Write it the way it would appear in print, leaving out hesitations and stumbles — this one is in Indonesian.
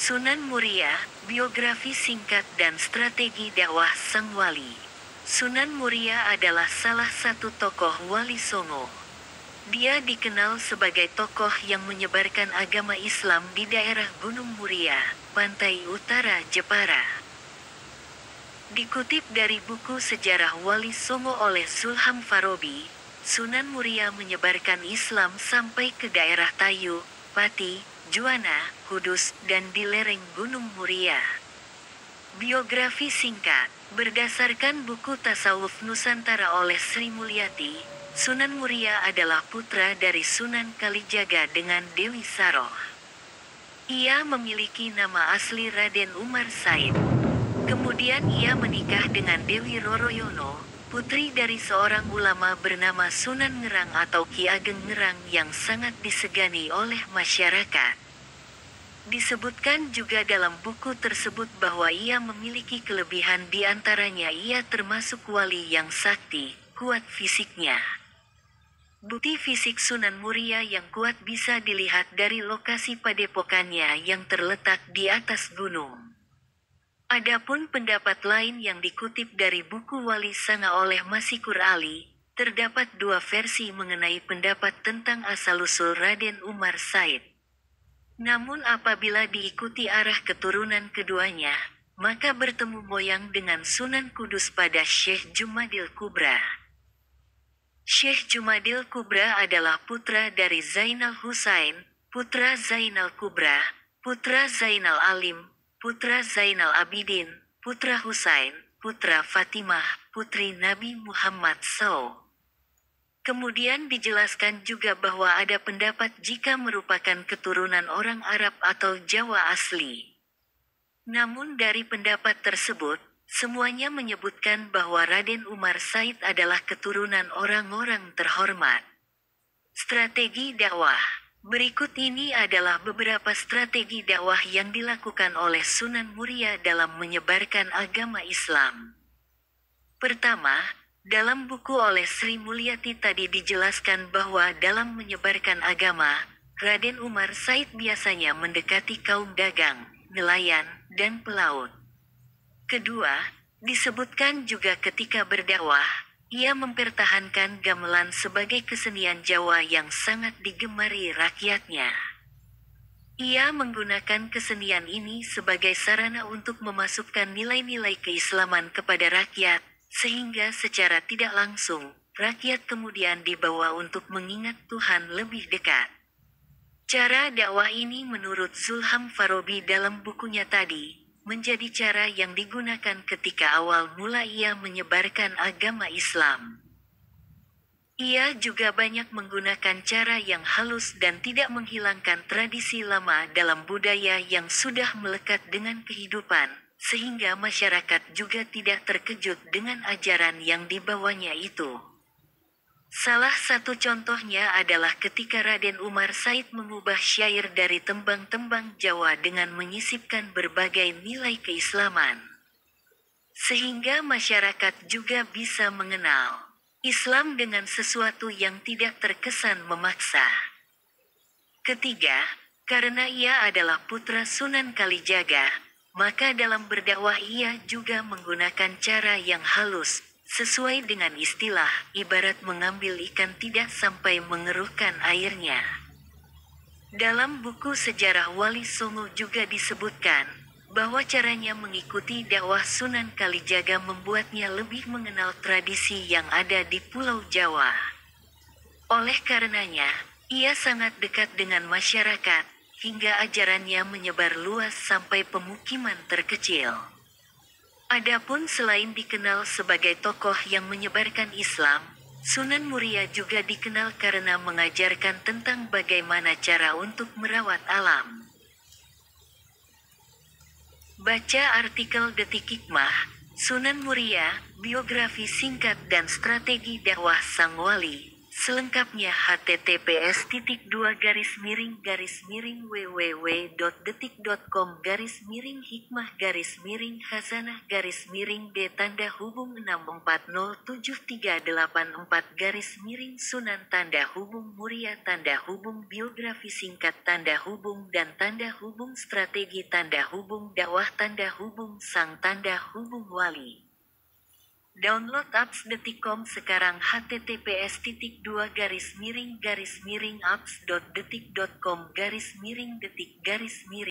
Sunan Muria, biografi singkat dan strategi dakwah sang wali. Sunan Muria adalah salah satu tokoh Wali Songo. Dia dikenal sebagai tokoh yang menyebarkan agama Islam di daerah Gunung Muria, pantai utara Jepara. Dikutip dari buku Sejarah Wali Songo oleh Zulham Farabi, Sunan Muria menyebarkan Islam sampai ke daerah Tayu, Pati, Juwana, Kudus, dan di lereng Gunung Muria. Biografi singkat, berdasarkan buku Tasawuf Nusantara oleh Sri Mulyati, Sunan Muria adalah putra dari Sunan Kalijaga dengan Dewi Saroh. Ia memiliki nama asli Raden Umar Said. Kemudian ia menikah dengan Dewi Roroyono, putri dari seorang ulama bernama Sunan Ngerang atau Ki Ageng Ngerang yang sangat disegani oleh masyarakat. Disebutkan juga dalam buku tersebut bahwa ia memiliki kelebihan di antaranya ia termasuk wali yang sakti, kuat fisiknya. Bukti fisik Sunan Muria yang kuat bisa dilihat dari lokasi padepokannya yang terletak di atas gunung. Adapun pendapat lain yang dikutip dari buku Wali Sanga oleh Masikur Ali, terdapat dua versi mengenai pendapat tentang asal-usul Raden Umar Said. Namun apabila diikuti arah keturunan keduanya, maka bertemu moyang dengan Sunan Kudus pada Syekh Jumadil Kubra. Syekh Jumadil Kubra adalah putra dari Zainal Husain, putra Zainal Kubra, putra Zainal Alim, putra Zainal Abidin, putra Husain, putra Fatimah, putri Nabi Muhammad SAW. Kemudian dijelaskan juga bahwa ada pendapat jika merupakan keturunan orang Arab atau Jawa asli. Namun dari pendapat tersebut, semuanya menyebutkan bahwa Raden Umar Said adalah keturunan orang-orang terhormat. Strategi dakwah. Berikut ini adalah beberapa strategi dakwah yang dilakukan oleh Sunan Muria dalam menyebarkan agama Islam. Pertama, dalam buku oleh Sri Mulyati tadi dijelaskan bahwa dalam menyebarkan agama, Raden Umar Said biasanya mendekati kaum dagang, nelayan, dan pelaut. Kedua, disebutkan juga ketika berdakwah, ia mempertahankan gamelan sebagai kesenian Jawa yang sangat digemari rakyatnya. Ia menggunakan kesenian ini sebagai sarana untuk memasukkan nilai-nilai keislaman kepada rakyat, sehingga secara tidak langsung, rakyat kemudian dibawa untuk mengingat Tuhan lebih dekat. Cara dakwah ini menurut Zulham Farabi dalam bukunya tadi, menjadi cara yang digunakan ketika awal mula ia menyebarkan agama Islam. Ia juga banyak menggunakan cara yang halus dan tidak menghilangkan tradisi lama dalam budaya yang sudah melekat dengan kehidupan, sehingga masyarakat juga tidak terkejut dengan ajaran yang dibawanya itu. Salah satu contohnya adalah ketika Raden Umar Said mengubah syair dari tembang-tembang Jawa dengan menyisipkan berbagai nilai keislaman. Sehingga masyarakat juga bisa mengenal Islam dengan sesuatu yang tidak terkesan memaksa. Ketiga, karena ia adalah putra Sunan Kalijaga, maka dalam berdakwah ia juga menggunakan cara yang halus, sesuai dengan istilah, ibarat mengambil ikan tidak sampai mengeruhkan airnya. Dalam buku Sejarah Wali Songo juga disebutkan, bahwa caranya mengikuti dakwah Sunan Kalijaga membuatnya lebih mengenal tradisi yang ada di Pulau Jawa. Oleh karenanya, ia sangat dekat dengan masyarakat, hingga ajarannya menyebar luas sampai pemukiman terkecil. Adapun selain dikenal sebagai tokoh yang menyebarkan Islam, Sunan Muria juga dikenal karena mengajarkan tentang bagaimana cara untuk merawat alam. Baca artikel Detik Hikmah, Sunan Muria, biografi singkat dan strategi dakwah sang wali, Selengkapnya https://www.detik.com/miring-www.detik.com/miring-hikmah-miring-hasanah-miring-B-hubung 64. Download apps Detikcom sekarang https://apps.detik.com/detik-.